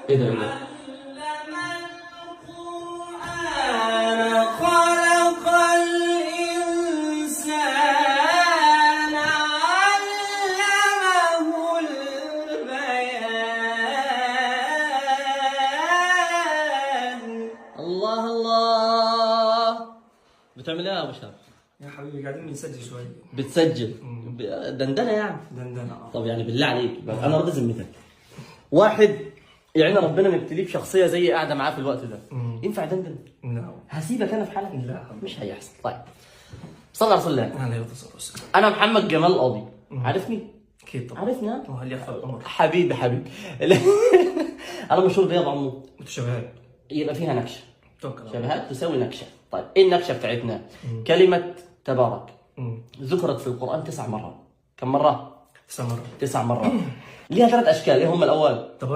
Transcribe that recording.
ايه ده ايه ده؟ خلق الإنسان علمه البيان. الله الله. بتعمل ايه يا ابو شهاب؟ يا حبيبي قاعدين بنسجل شوي. بتسجل دندنه يعني؟ دندنة. طب يعني بالله عليك انا راضي ذمتك، واحد يعني ربنا مبتليه بشخصيه زي قاعده معاه في الوقت ده، ينفع دندن؟ لا هسيبك انا في حالك؟ لا مش هيحصل. طيب صلى على رسول الله. عليه الصلاة والسلام. انا محمد جمال القاضي، عارفني؟ اكيد طبعا. عارفني ها؟ وهل يحفظ الامر؟ حبيبي حبيبي. انا مشهور بياض عمو، متشابهات. يبقى فيها نكشه، توكل على الله. شبهات تساوي نكشه. طيب ايه النكشه بتاعتنا؟ كلمه تبارك ذكرت في القران 9 مرات. كم مره؟ 9 مرات. 9 مرات. ليها 3 اشكال، ايه هم الاول؟ تبارك